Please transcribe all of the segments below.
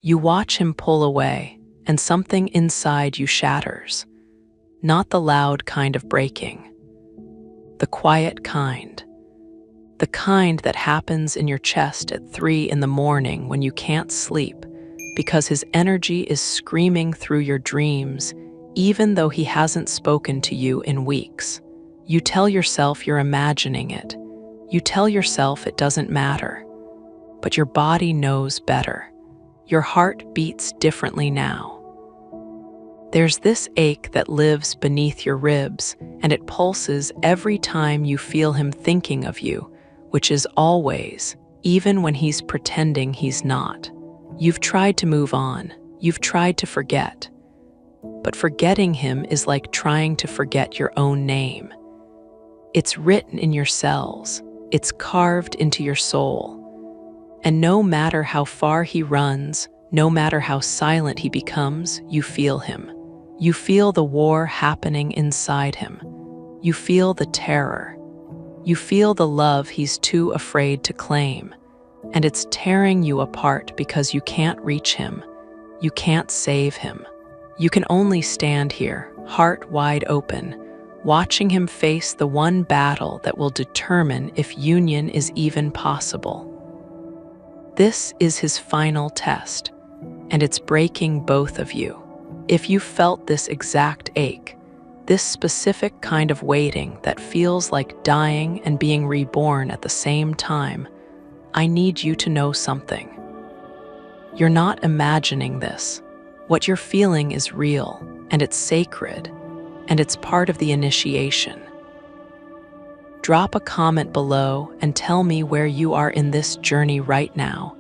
You watch him pull away, and something inside you shatters. Not the loud kind of breaking, the quiet kind. The kind that happens in your chest at 3 in the morning when you can't sleep because his energy is screaming through your dreams, even though he hasn't spoken to you in weeks. You tell yourself you're imagining it. You tell yourself it doesn't matter. But your body knows better. Your heart beats differently now. There's this ache that lives beneath your ribs, and it pulses every time you feel him thinking of you, which is always, even when he's pretending he's not. You've tried to move on. You've tried to forget. But forgetting him is like trying to forget your own name. It's written in your cells. It's carved into your soul. And no matter how far he runs, no matter how silent he becomes, you feel him. You feel the war happening inside him. You feel the terror. You feel the love he's too afraid to claim. And it's tearing you apart because you can't reach him. You can't save him. You can only stand here, heart wide open, watching him face the one battle that will determine if union is even possible. This is his final test, and it's breaking both of you. If you felt this exact ache, this specific kind of waiting that feels like dying and being reborn at the same time, I need you to know something. You're not imagining this. What you're feeling is real, and it's sacred, and it's part of the initiation. Drop a comment below and tell me where you are in this journey right now,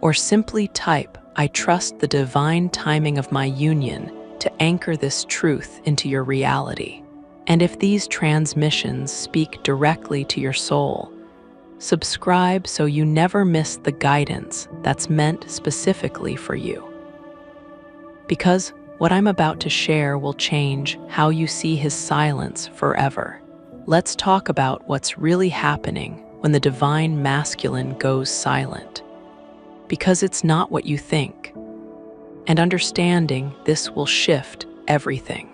or simply type, "I trust the divine timing of my union," to anchor this truth into your reality. And if these transmissions speak directly to your soul, subscribe so you never miss the guidance that's meant specifically for you. Because what I'm about to share will change how you see his silence forever. Let's talk about what's really happening when the divine masculine goes silent. Because it's not what you think. And understanding this will shift everything.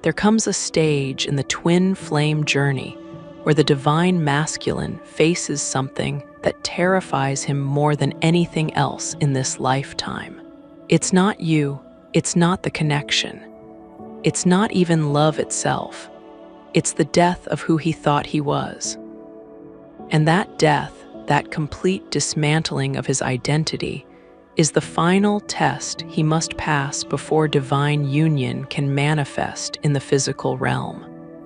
There comes a stage in the twin flame journey where the divine masculine faces something that terrifies him more than anything else in this lifetime. It's not you, it's not the connection. It's not even love itself. It's the death of who he thought he was. And that death, that complete dismantling of his identity, is the final test he must pass before divine union can manifest in the physical realm.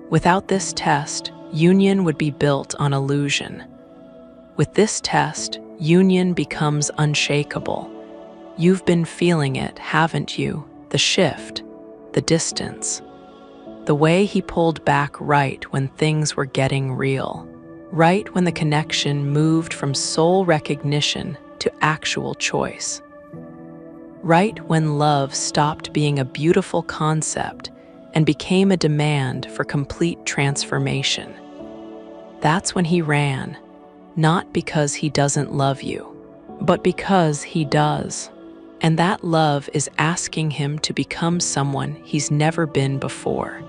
Without this test, union would be built on illusion. With this test, union becomes unshakable. You've been feeling it, haven't you? The shift, the distance. The way he pulled back right when things were getting real. Right when the connection moved from soul recognition to actual choice. Right when love stopped being a beautiful concept and became a demand for complete transformation. That's when he ran, not because he doesn't love you, but because he does. And that love is asking him to become someone he's never been before.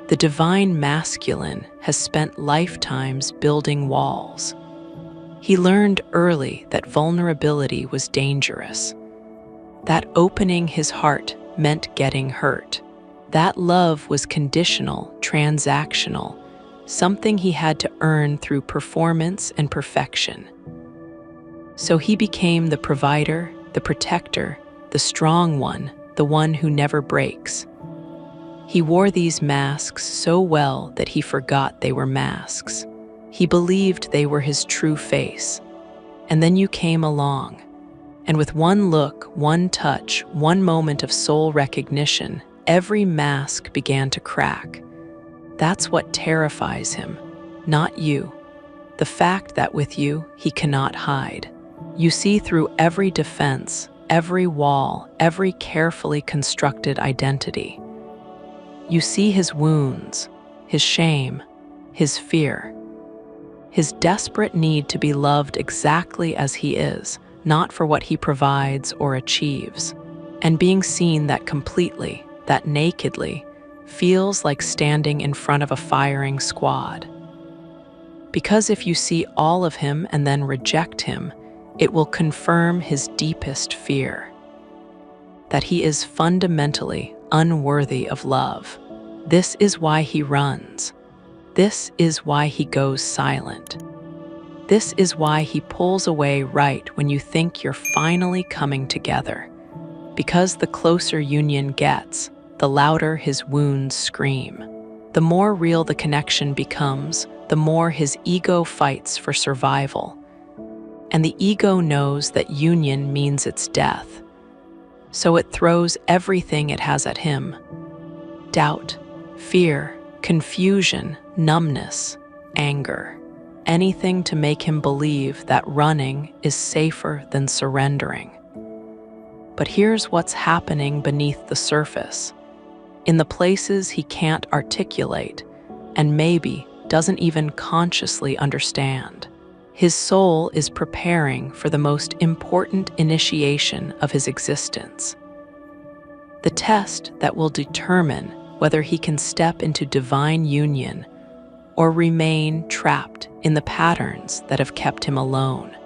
The divine masculine has spent lifetimes building walls. He learned early that vulnerability was dangerous, that opening his heart meant getting hurt, that love was conditional, transactional, something he had to earn through performance and perfection. So he became the provider, the protector, the strong one, the one who never breaks. He wore these masks so well that he forgot they were masks. He believed they were his true face. And then you came along, and with one look, one touch, one moment of soul recognition, every mask began to crack. That's what terrifies him, not you. The fact that with you, he cannot hide. You see through every defense, every wall, every carefully constructed identity. You see his wounds, his shame, his fear, his desperate need to be loved exactly as he is, not for what he provides or achieves. And being seen that completely, that nakedly, feels like standing in front of a firing squad. Because if you see all of him and then reject him, it will confirm his deepest fear, that he is fundamentally unworthy of love. This is why he runs. This is why he goes silent. This is why he pulls away right when you think you're finally coming together. Because the closer union gets, the louder his wounds scream. The more real the connection becomes, the more his ego fights for survival. And the ego knows that union means its death. So it throws everything it has at him: doubt, fear, confusion, numbness, anger. Anything to make him believe that running is safer than surrendering. But here's what's happening beneath the surface. In the places he can't articulate, and maybe doesn't even consciously understand, his soul is preparing for the most important initiation of his existence. The test that will determine whether he can step into divine union or remain trapped in the patterns that have kept him alone.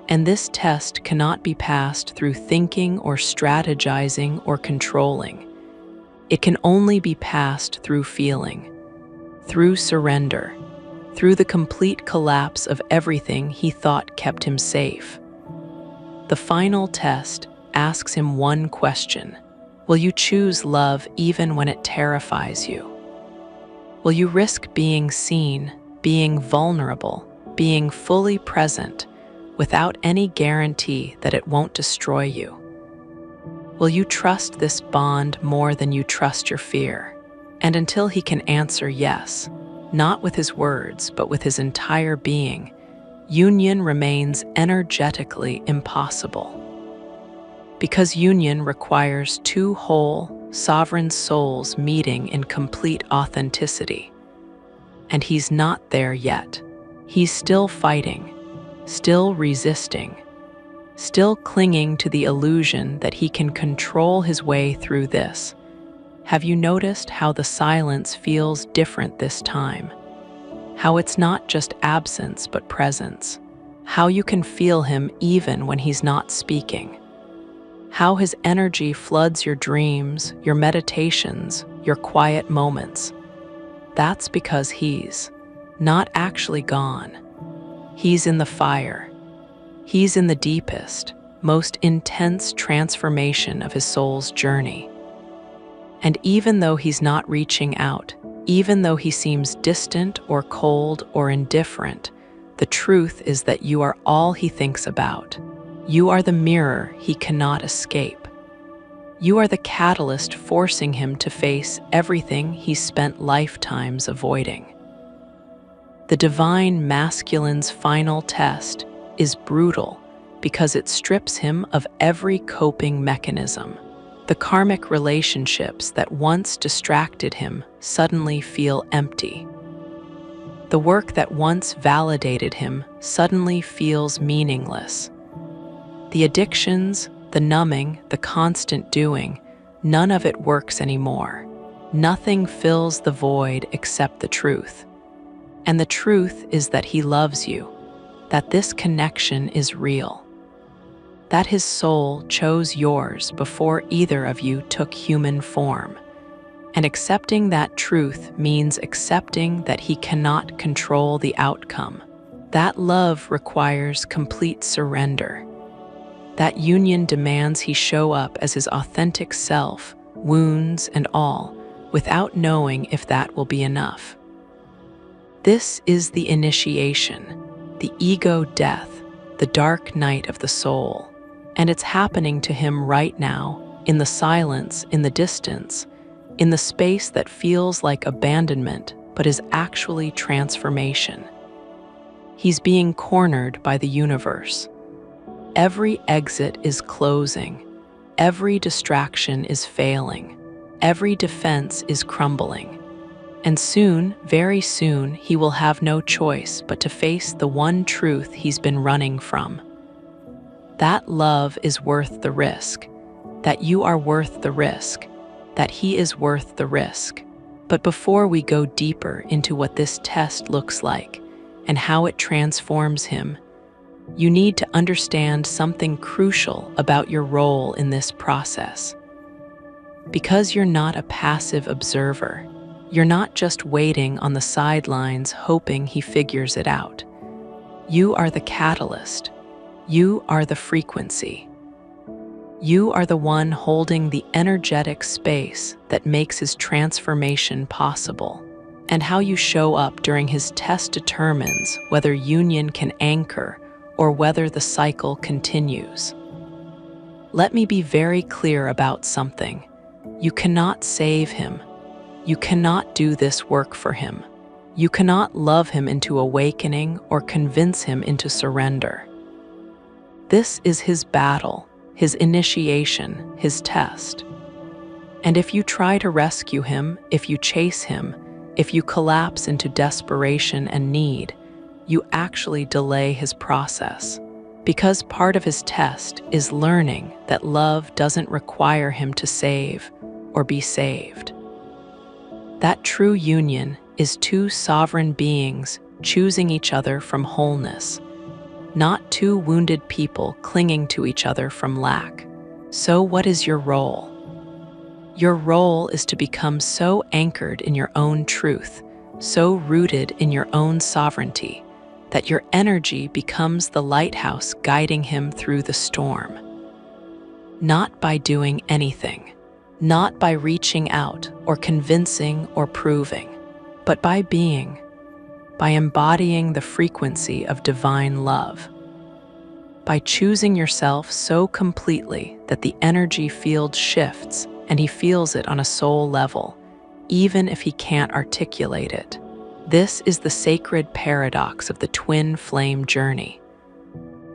And this test cannot be passed through thinking or strategizing or controlling. It can only be passed through feeling, through surrender, through the complete collapse of everything he thought kept him safe. The final test asks him one question: will you choose love even when it terrifies you? Will you risk being seen, being vulnerable, being fully present, without any guarantee that it won't destroy you? Will you trust this bond more than you trust your fear? And until he can answer yes, not with his words, but with his entire being, union remains energetically impossible. Because union requires two whole, sovereign souls meeting in complete authenticity. And he's not there yet. He's still fighting, still resisting, still clinging to the illusion that he can control his way through this. Have you noticed how the silence feels different this time? How it's not just absence but presence. How you can feel him even when he's not speaking. How his energy floods your dreams, your meditations, your quiet moments. That's because he's not actually gone. He's in the fire. He's in the deepest, most intense transformation of his soul's journey. And even though he's not reaching out, even though he seems distant or cold or indifferent, the truth is that you are all he thinks about. You are the mirror he cannot escape. You are the catalyst forcing him to face everything he's spent lifetimes avoiding. The divine masculine's final test is brutal because it strips him of every coping mechanism. The karmic relationships that once distracted him suddenly feel empty. The work that once validated him suddenly feels meaningless. The addictions, the numbing, the constant doing, none of it works anymore. Nothing fills the void except the truth. And the truth is that he loves you, that this connection is real, that his soul chose yours before either of you took human form. And accepting that truth means accepting that he cannot control the outcome. That love requires complete surrender. That union demands he show up as his authentic self, wounds and all, without knowing if that will be enough. This is the initiation, the ego death, the dark night of the soul. And it's happening to him right now, in the silence, in the distance, in the space that feels like abandonment, but is actually transformation. He's being cornered by the universe. Every exit is closing. Every distraction is failing. Every defense is crumbling. And soon, very soon, he will have no choice but to face the one truth he's been running from. That love is worth the risk, that you are worth the risk, that he is worth the risk. But before we go deeper into what this test looks like and how it transforms him, you need to understand something crucial about your role in this process. Because you're not a passive observer, you're not just waiting on the sidelines hoping he figures it out. You are the catalyst. You are the frequency. You are the one holding the energetic space that makes his transformation possible. And how you show up during his test determines whether union can anchor or whether the cycle continues. Let me be very clear about something. You cannot save him. You cannot do this work for him. You cannot love him into awakening or convince him into surrender. This is his battle, his initiation, his test. And if you try to rescue him, if you chase him, if you collapse into desperation and need, you actually delay his process. Because part of his test is learning that love doesn't require him to save or be saved. That true union is two sovereign beings choosing each other from wholeness, not two wounded people clinging to each other from lack. So what is your role? Your role is to become so anchored in your own truth, so rooted in your own sovereignty, that your energy becomes the lighthouse guiding him through the storm. Not by doing anything, not by reaching out or convincing or proving, but by being, by embodying the frequency of divine love. By choosing yourself so completely that the energy field shifts and he feels it on a soul level, even if he can't articulate it. This is the sacred paradox of the twin flame journey.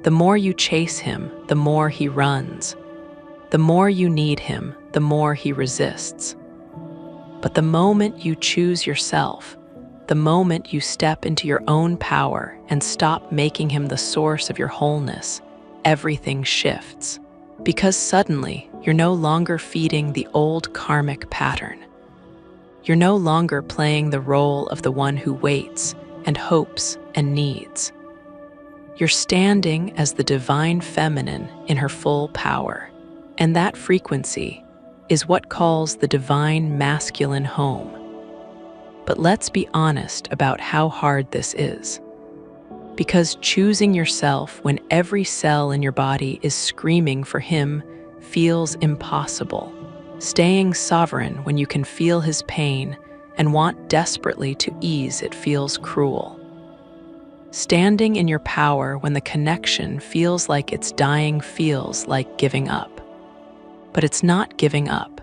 The more you chase him, the more he runs. The more you need him, the more he resists. But the moment you choose yourself, the moment you step into your own power and stop making him the source of your wholeness, everything shifts. Because suddenly, you're no longer feeding the old karmic pattern. You're no longer playing the role of the one who waits and hopes and needs. You're standing as the divine feminine in her full power. And that frequency is what calls the divine masculine home. But let's be honest about how hard this is. Because choosing yourself when every cell in your body is screaming for him feels impossible. Staying sovereign when you can feel his pain and want desperately to ease it feels cruel. Standing in your power when the connection feels like it's dying feels like giving up. But it's not giving up.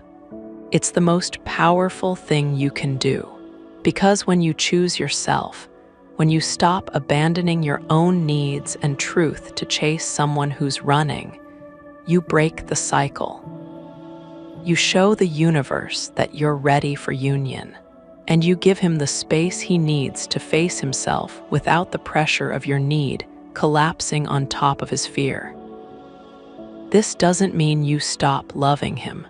It's the most powerful thing you can do. Because when you choose yourself, when you stop abandoning your own needs and truth to chase someone who's running, you break the cycle. You show the universe that you're ready for union, and you give him the space he needs to face himself without the pressure of your need collapsing on top of his fear. This doesn't mean you stop loving him.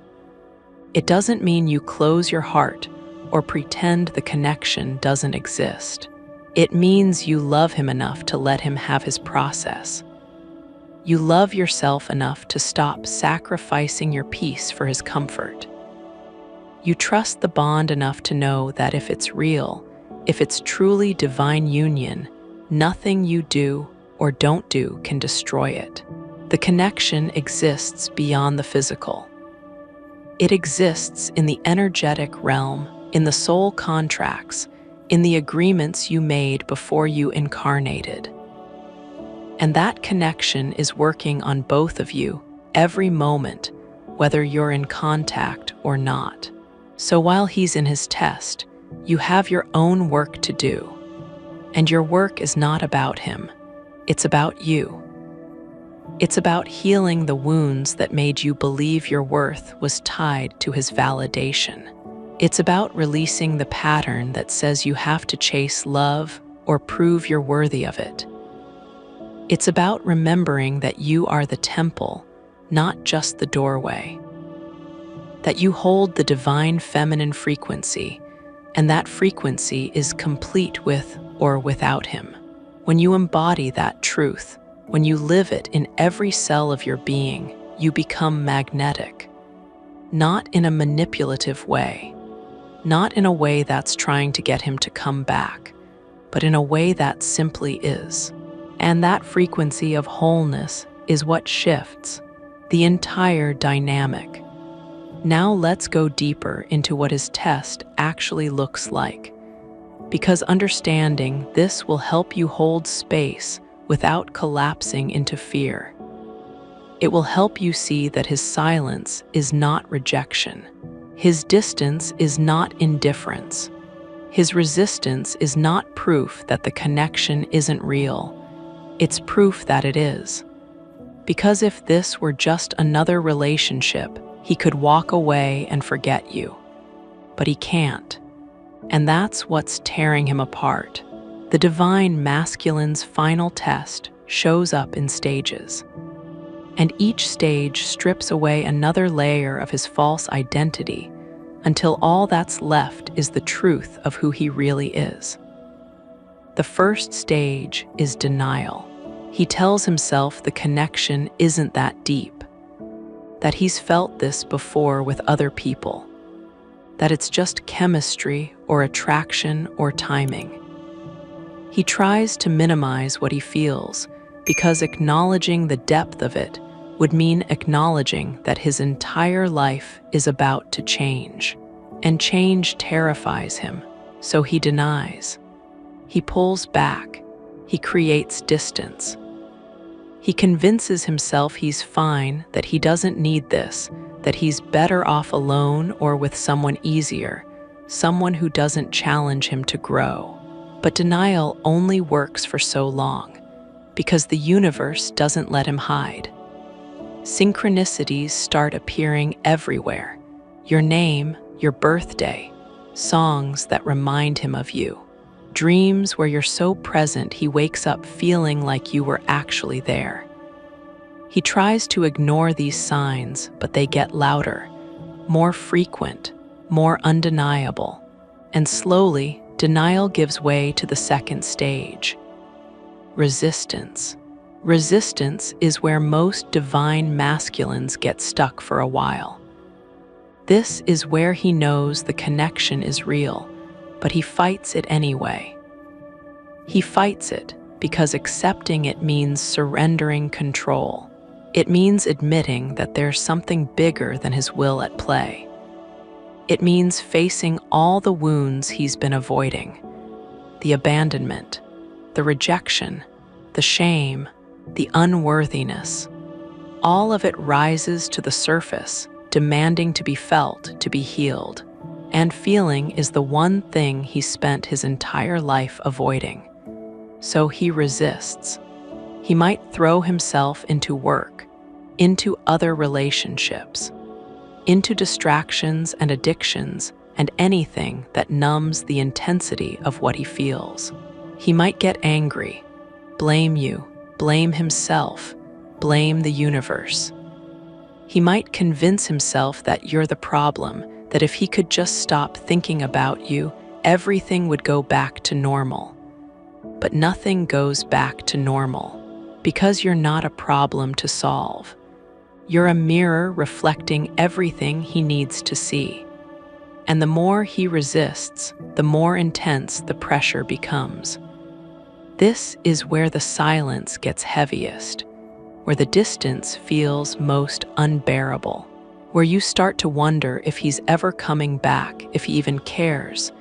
It doesn't mean you close your heart or pretend the connection doesn't exist. It means you love him enough to let him have his process. You love yourself enough to stop sacrificing your peace for his comfort. You trust the bond enough to know that if it's real, if it's truly divine union, nothing you do or don't do can destroy it. The connection exists beyond the physical. It exists in the energetic realm, in the soul contracts, in the agreements you made before you incarnated. And that connection is working on both of you every moment, whether you're in contact or not. So while he's in his test, you have your own work to do. And your work is not about him. It's about you. It's about healing the wounds that made you believe your worth was tied to his validation. It's about releasing the pattern that says you have to chase love or prove you're worthy of it. It's about remembering that you are the temple, not just the doorway. That you hold the divine feminine frequency, and that frequency is complete with or without him. When you embody that truth, when you live it in every cell of your being, you become magnetic. Not in a manipulative way, not in a way that's trying to get him to come back, but in a way that simply is. And that frequency of wholeness is what shifts the entire dynamic. Now let's go deeper into what his test actually looks like, because understanding this will help you hold space without collapsing into fear. It will help you see that his silence is not rejection. His distance is not indifference. His resistance is not proof that the connection isn't real. It's proof that it is. Because if this were just another relationship, he could walk away and forget you. But he can't. And that's what's tearing him apart. The divine masculine's final test shows up in stages. And each stage strips away another layer of his false identity until all that's left is the truth of who he really is. The first stage is denial. He tells himself the connection isn't that deep, that he's felt this before with other people, that it's just chemistry or attraction or timing. He tries to minimize what he feels because acknowledging the depth of it would mean acknowledging that his entire life is about to change. And change terrifies him, so he denies. He pulls back. He creates distance. He convinces himself he's fine, that he doesn't need this, that he's better off alone or with someone easier, someone who doesn't challenge him to grow. But denial only works for so long, because the universe doesn't let him hide. Synchronicities start appearing everywhere. Your name, your birthday, songs that remind him of you. Dreams where you're so present he wakes up feeling like you were actually there. He tries to ignore these signs, but they get louder, more frequent, more undeniable. And slowly, denial gives way to the second stage. Resistance. Resistance is where most divine masculines get stuck for a while. This is where he knows the connection is real, but he fights it anyway. He fights it because accepting it means surrendering control. It means admitting that there's something bigger than his will at play. It means facing all the wounds he's been avoiding: the abandonment, the rejection, the shame, the unworthiness. All of it rises to the surface, demanding to be felt, to be healed. And feeling is the one thing he spent his entire life avoiding. So he resists. He might throw himself into work, into other relationships, into distractions and addictions, and anything that numbs the intensity of what he feels. He might get angry, blame you, blame himself, blame the universe. He might convince himself that you're the problem, that if he could just stop thinking about you, everything would go back to normal. But nothing goes back to normal, because you're not a problem to solve. You're a mirror reflecting everything he needs to see. And the more he resists, the more intense the pressure becomes. This is where the silence gets heaviest, where the distance feels most unbearable, where you start to wonder if he's ever coming back, if he even cares,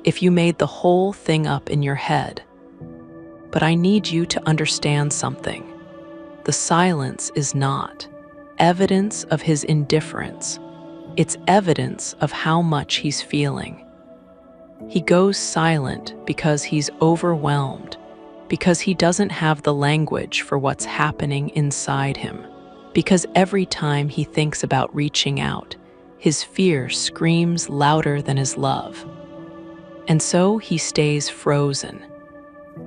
if you made the whole thing up in your head. But I need you to understand something. The silence is not evidence of his indifference. It's evidence of how much he's feeling. He goes silent because he's overwhelmed, because he doesn't have the language for what's happening inside him, because every time he thinks about reaching out, his fear screams louder than his love. And so he stays frozen,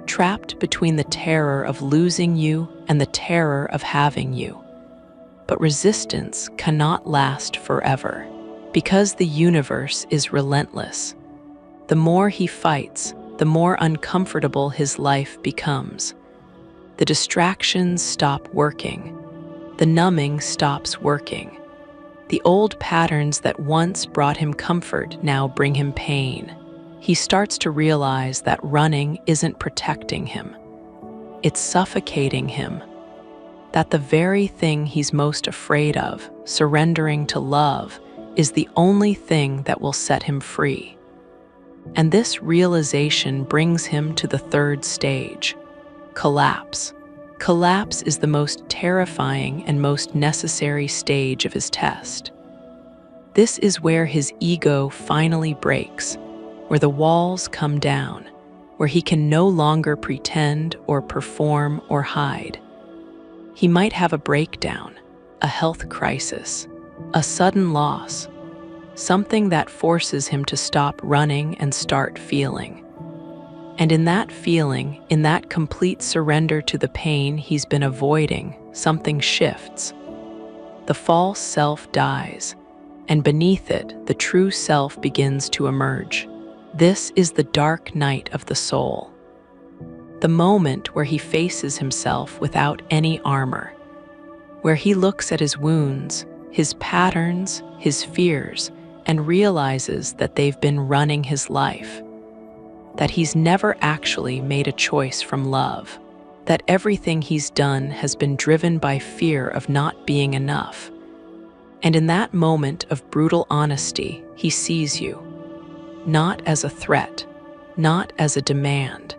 trapped between the terror of losing you and the terror of having you. But resistance cannot last forever, because the universe is relentless. The more he fights, the more uncomfortable his life becomes. The distractions stop working. The numbing stops working. The old patterns that once brought him comfort now bring him pain. He starts to realize that running isn't protecting him. It's suffocating him. That the very thing he's most afraid of, surrendering to love, is the only thing that will set him free. And this realization brings him to the third stage, collapse. Collapse is the most terrifying and most necessary stage of his test. This is where his ego finally breaks, where the walls come down, where he can no longer pretend or perform or hide. He might have a breakdown, a health crisis, a sudden loss, something that forces him to stop running and start feeling. And in that feeling, in that complete surrender to the pain he's been avoiding, something shifts. The false self dies, and beneath it, the true self begins to emerge. This is the dark night of the soul. The moment where he faces himself without any armor, where he looks at his wounds, his patterns, his fears, and realizes that they've been running his life, that he's never actually made a choice from love, that everything he's done has been driven by fear of not being enough. And in that moment of brutal honesty, he sees you, not as a threat, not as a demand,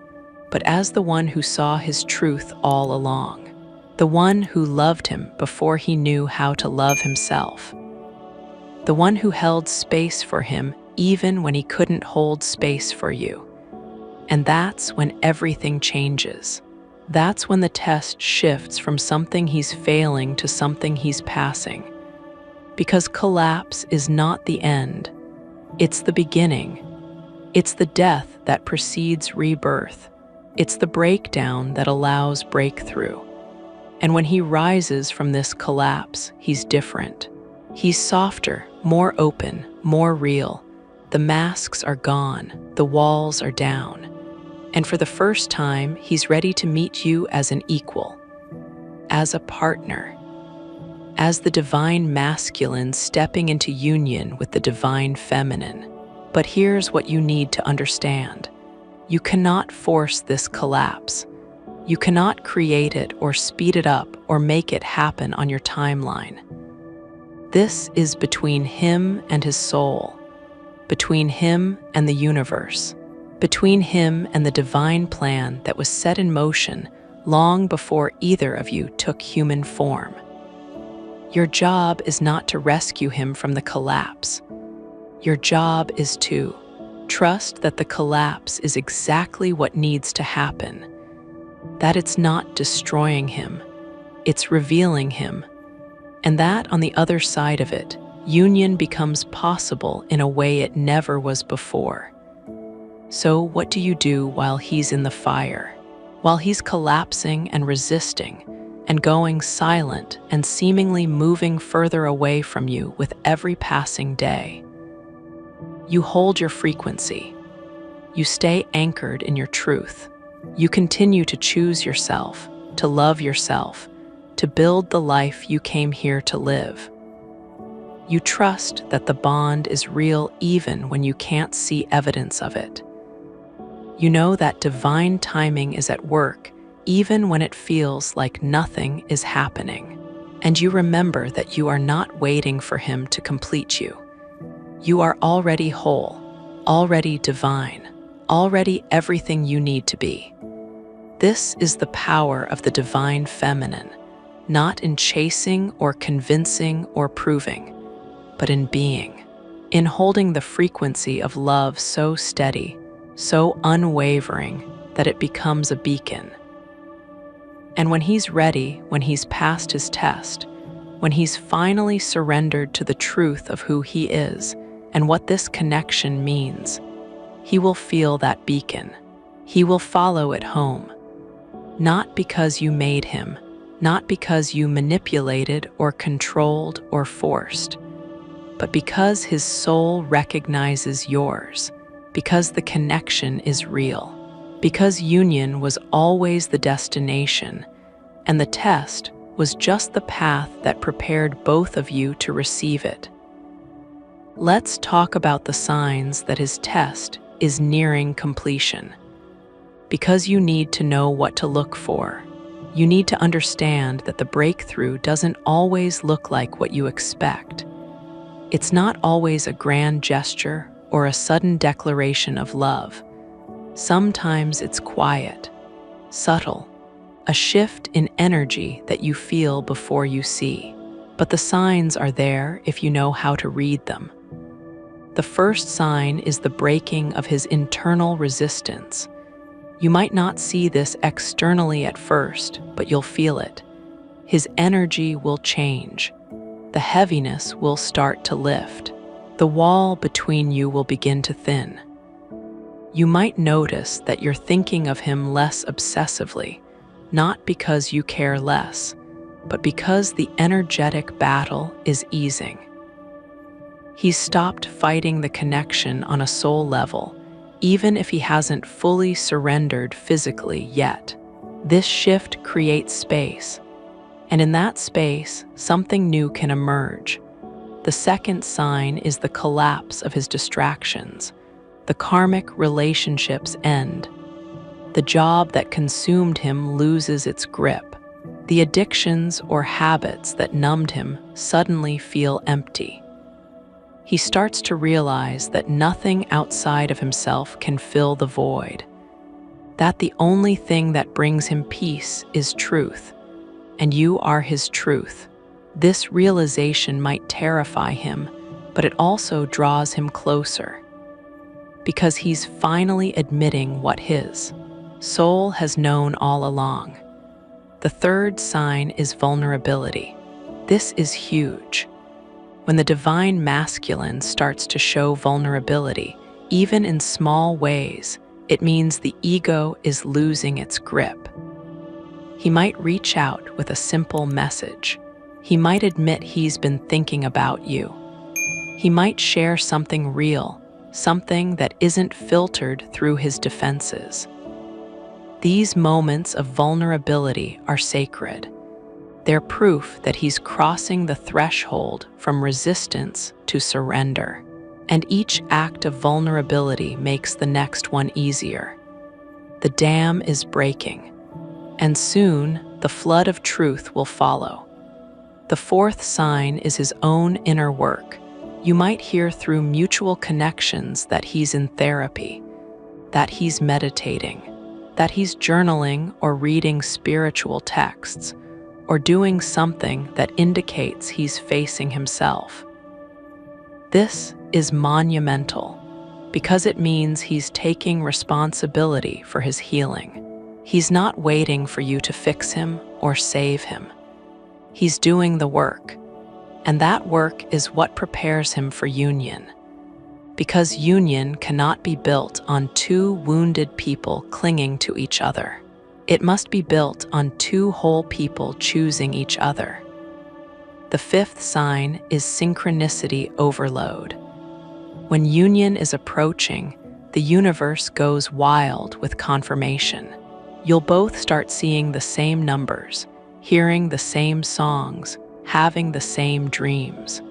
but as the one who saw his truth all along, the one who loved him before he knew how to love himself, the one who held space for him even when he couldn't hold space for you. And that's when everything changes. That's when the test shifts from something he's failing to something he's passing. Because collapse is not the end, it's the beginning. It's the death that precedes rebirth. It's the breakdown that allows breakthrough. And when he rises from this collapse, he's different. He's softer, more open, more real. The masks are gone, the walls are down. And for the first time, he's ready to meet you as an equal, as a partner, as the divine masculine stepping into union with the divine feminine. But here's what you need to understand. You cannot force this collapse. You cannot create it or speed it up or make it happen on your timeline. This is between him and his soul, between him and the universe, between him and the divine plan that was set in motion long before either of you took human form. Your job is not to rescue him from the collapse. Your job is to trust that the collapse is exactly what needs to happen, that it's not destroying him, it's revealing him, and that on the other side of it, union becomes possible in a way it never was before. So what do you do while he's in the fire, while he's collapsing and resisting, and going silent and seemingly moving further away from you with every passing day? You hold your frequency. You stay anchored in your truth. You continue to choose yourself, to love yourself, to build the life you came here to live. You trust that the bond is real even when you can't see evidence of it. You know that divine timing is at work even when it feels like nothing is happening. And you remember that you are not waiting for him to complete you. You are already whole, already divine, already everything you need to be. This is the power of the divine feminine, not in chasing or convincing or proving, but in being, in holding the frequency of love so steady, so unwavering that it becomes a beacon. And when he's ready, when he's passed his test, when he's finally surrendered to the truth of who he is and what this connection means, he will feel that beacon. He will follow it home, not because you made him, not because you manipulated or controlled or forced, but because his soul recognizes yours, because the connection is real, because union was always the destination, and the test was just the path that prepared both of you to receive it. Let's talk about the signs that his test is nearing completion. Because you need to know what to look for. You need to understand that the breakthrough doesn't always look like what you expect. It's not always a grand gesture or a sudden declaration of love. Sometimes it's quiet, subtle, a shift in energy that you feel before you see. But the signs are there if you know how to read them. The first sign is the breaking of his internal resistance. You might not see this externally at first, but you'll feel it. His energy will change. The heaviness will start to lift. The wall between you will begin to thin. You might notice that you're thinking of him less obsessively, not because you care less, but because the energetic battle is easing. He's stopped fighting the connection on a soul level, even if he hasn't fully surrendered physically yet. This shift creates space, and in that space, something new can emerge. The second sign is the collapse of his distractions. The karmic relationships end. The job that consumed him loses its grip. The addictions or habits that numbed him suddenly feel empty. He starts to realize that nothing outside of himself can fill the void, that the only thing that brings him peace is truth, and you are his truth. This realization might terrify him, but it also draws him closer, because he's finally admitting what his soul has known all along. The third sign is vulnerability. This is huge. When the divine masculine starts to show vulnerability, even in small ways, it means the ego is losing its grip. He might reach out with a simple message. He might admit he's been thinking about you. He might share something real, something that isn't filtered through his defenses. These moments of vulnerability are sacred. They're proof that he's crossing the threshold from resistance to surrender. And each act of vulnerability makes the next one easier. The dam is breaking, and soon the flood of truth will follow. The fourth sign is his own inner work. You might hear through mutual connections that he's in therapy, that he's meditating, that he's journaling or reading spiritual texts, or doing something that indicates he's facing himself. This is monumental because it means he's taking responsibility for his healing. He's not waiting for you to fix him or save him. He's doing the work, and that work is what prepares him for union. Because union cannot be built on two wounded people clinging to each other. It must be built on two whole people choosing each other. The fifth sign is synchronicity overload. When union is approaching, the universe goes wild with confirmation. You'll both start seeing the same numbers, hearing the same songs, having the same dreams.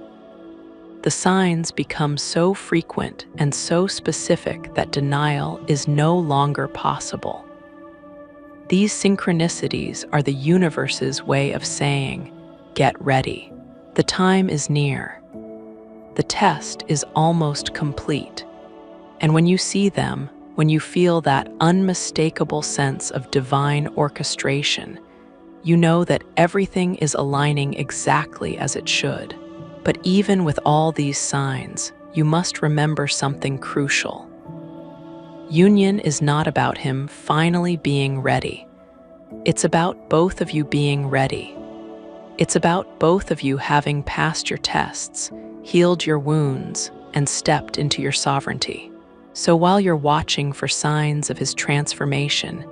The signs become so frequent and so specific that denial is no longer possible. These synchronicities are the universe's way of saying, get ready. The time is near. The test is almost complete. And when you see them, when you feel that unmistakable sense of divine orchestration, you know that everything is aligning exactly as it should. But even with all these signs, you must remember something crucial. Union is not about him finally being ready. It's about both of you being ready. It's about both of you having passed your tests, healed your wounds, and stepped into your sovereignty. So while you're watching for signs of his transformation,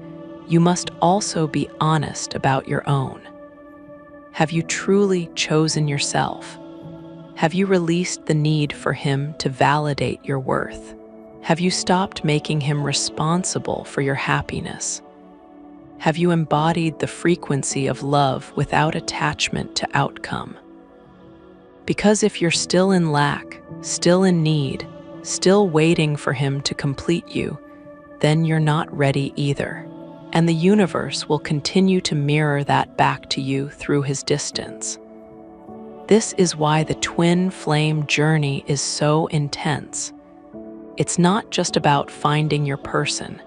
you must also be honest about your own. Have you truly chosen yourself? Have you released the need for him to validate your worth? Have you stopped making him responsible for your happiness? Have you embodied the frequency of love without attachment to outcome? Because if you're still in lack, still in need, still waiting for him to complete you, then you're not ready either. And the universe will continue to mirror that back to you through his distance. This is why the twin flame journey is so intense. It's not just about finding your person.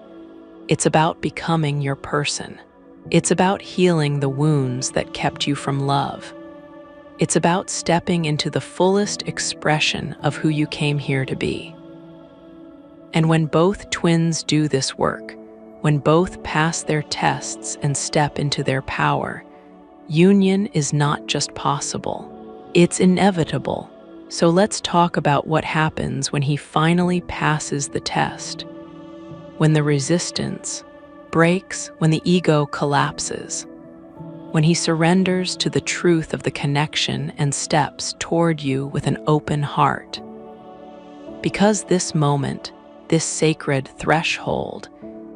It's about becoming your person. It's about healing the wounds that kept you from love. It's about stepping into the fullest expression of who you came here to be. And when both twins do this work, when both pass their tests and step into their power, union is not just possible, it's inevitable. So let's talk about what happens when he finally passes the test. When the resistance breaks, when the ego collapses, when he surrenders to the truth of the connection and steps toward you with an open heart. Because this moment, this sacred threshold,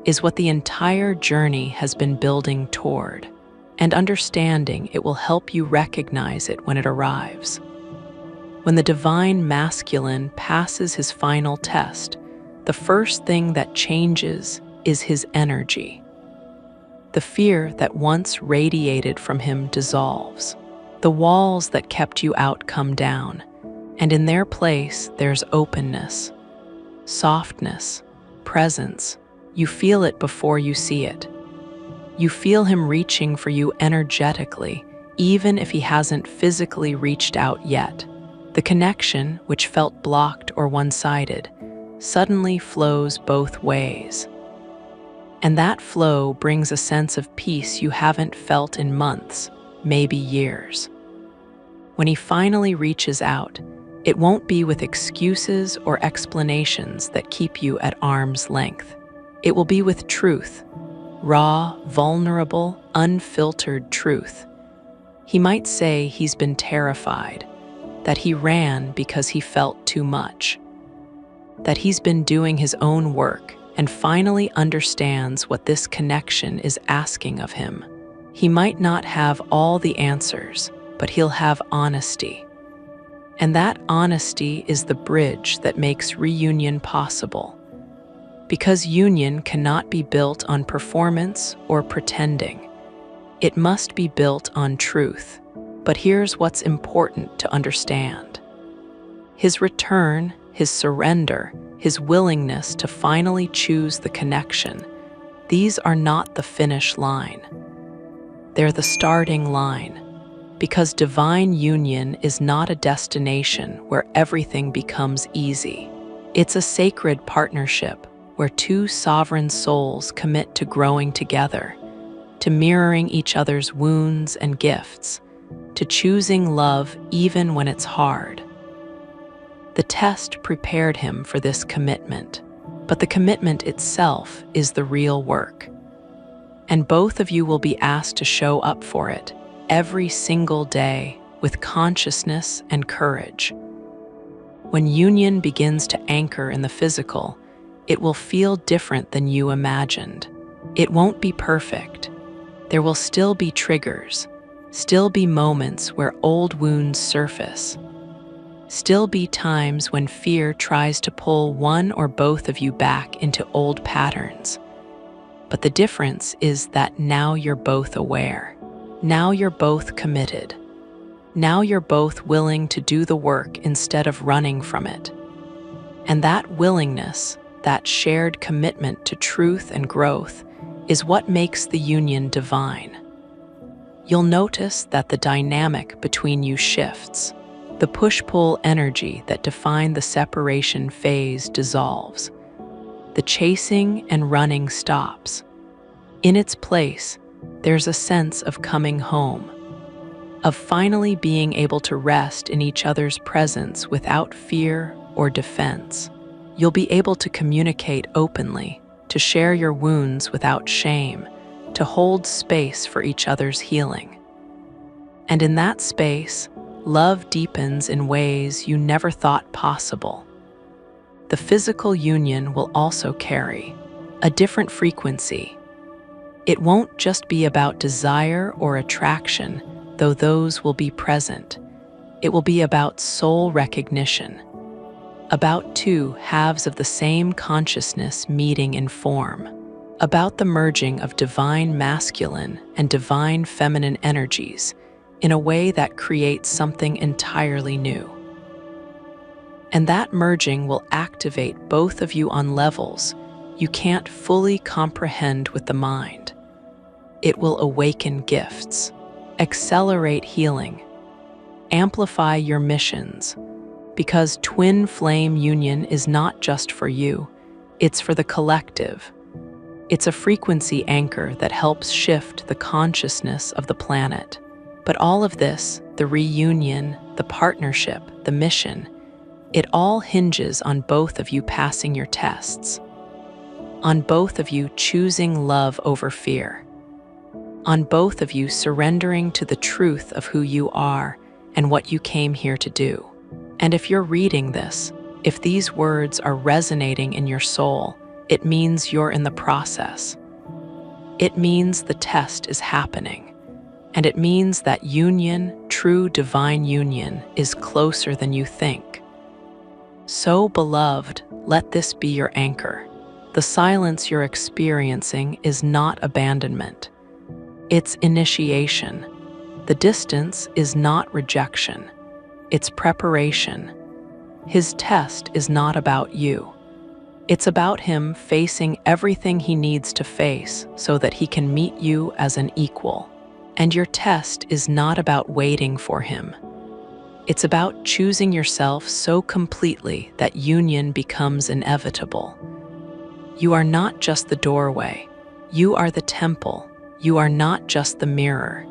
is what the entire journey has been building toward, and understanding it will help you recognize it when it arrives. When the divine masculine passes his final test, the first thing that changes is his energy. The fear that once radiated from him dissolves. The walls that kept you out come down, and in their place there's openness, softness, presence. You feel it before you see it. You feel him reaching for you energetically, even if he hasn't physically reached out yet. The connection, which felt blocked or one-sided, suddenly flows both ways. And that flow brings a sense of peace you haven't felt in months, maybe years. When he finally reaches out, it won't be with excuses or explanations that keep you at arm's length. It will be with truth, raw, vulnerable, unfiltered truth. He might say he's been terrified, that he ran because he felt too much, that he's been doing his own work and finally understands what this connection is asking of him. He might not have all the answers, but he'll have honesty. And that honesty is the bridge that makes reunion possible. Because union cannot be built on performance or pretending. It must be built on truth. But here's what's important to understand. His return, his surrender, his willingness to finally choose the connection, these are not the finish line. They're the starting line. Because divine union is not a destination where everything becomes easy. It's a sacred partnership where two sovereign souls commit to growing together, to mirroring each other's wounds and gifts, to choosing love even when it's hard. The test prepared him for this commitment, but the commitment itself is the real work. And both of you will be asked to show up for it every single day with consciousness and courage. When union begins to anchor in the physical, it will feel different than you imagined. It won't be perfect. There will still be triggers, still be moments where old wounds surface, still be times when fear tries to pull one or both of you back into old patterns. But the difference is that now you're both aware. Now you're both committed. Now you're both willing to do the work instead of running from it. And that willingness, that shared commitment to truth and growth, is what makes the union divine. You'll notice that the dynamic between you shifts. The push-pull energy that defined the separation phase dissolves. The chasing and running stops. In its place, there's a sense of coming home, of finally being able to rest in each other's presence without fear or defense. You'll be able to communicate openly, to share your wounds without shame, to hold space for each other's healing. And in that space, love deepens in ways you never thought possible. The physical union will also carry a different frequency. It won't just be about desire or attraction, though those will be present. It will be about soul recognition, about two halves of the same consciousness meeting in form, about the merging of divine masculine and divine feminine energies in a way that creates something entirely new. And that merging will activate both of you on levels you can't fully comprehend with the mind. It will awaken gifts, accelerate healing, amplify your missions, because twin flame union is not just for you, it's for the collective. It's a frequency anchor that helps shift the consciousness of the planet. But all of this, the reunion, the partnership, the mission, it all hinges on both of you passing your tests, on both of you choosing love over fear, on both of you surrendering to the truth of who you are and what you came here to do. And if you're reading this, if these words are resonating in your soul, it means you're in the process. It means the test is happening. And it means that union, true divine union, is closer than you think. So, beloved, let this be your anchor. The silence you're experiencing is not abandonment. It's initiation. The distance is not rejection. It's preparation. His test is not about you. It's about him facing everything he needs to face so that he can meet you as an equal. And your test is not about waiting for him. It's about choosing yourself so completely that union becomes inevitable. You are not just the doorway. You are the temple. You are not just the mirror.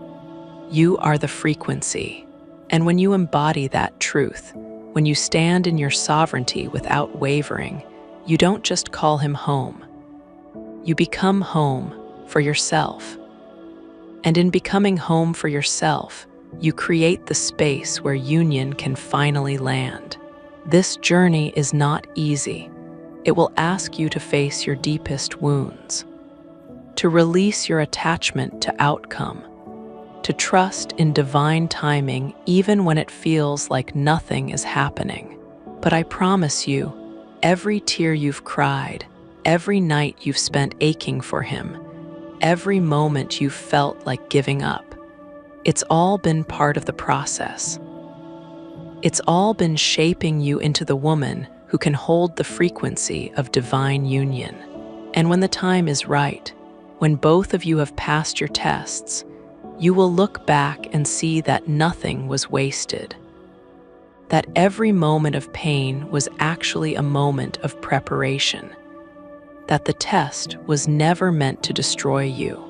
You are the frequency. And when you embody that truth, when you stand in your sovereignty without wavering, you don't just call him home. You become home for yourself. And in becoming home for yourself, you create the space where union can finally land. This journey is not easy. It will ask you to face your deepest wounds, to release your attachment to outcome, to trust in divine timing even when it feels like nothing is happening. But I promise you, every tear you've cried, every night you've spent aching for him, every moment you've felt like giving up, it's all been part of the process. It's all been shaping you into the woman who can hold the frequency of divine union. And when the time is right, when both of you have passed your tests, you will look back and see that nothing was wasted. That every moment of pain was actually a moment of preparation. That the test was never meant to destroy you.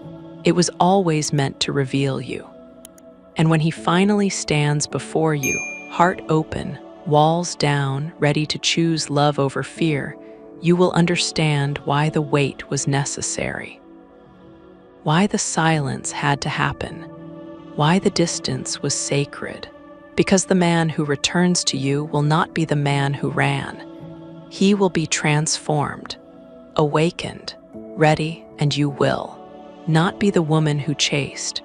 It was always meant to reveal you. And when he finally stands before you, heart open, walls down, ready to choose love over fear, you will understand why the wait was necessary. Why the silence had to happen. Why the distance was sacred. Because the man who returns to you will not be the man who ran. He will be transformed, awakened, ready, and you will not be the woman who chased.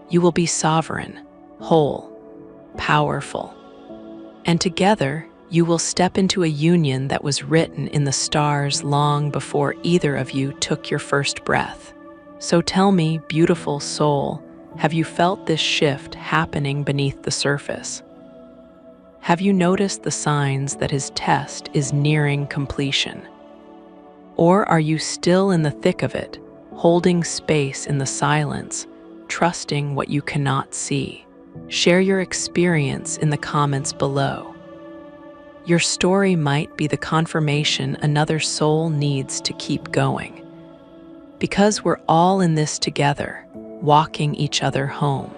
You will be sovereign, whole, powerful. And together, you will step into a union that was written in the stars long before either of you took your first breath. So tell me, beautiful soul, have you felt this shift happening beneath the surface? Have you noticed the signs that his test is nearing completion? Or are you still in the thick of it, holding space in the silence, trusting what you cannot see? Share your experience in the comments below. Your story might be the confirmation another soul needs to keep going. Because we're all in this together, walking each other home.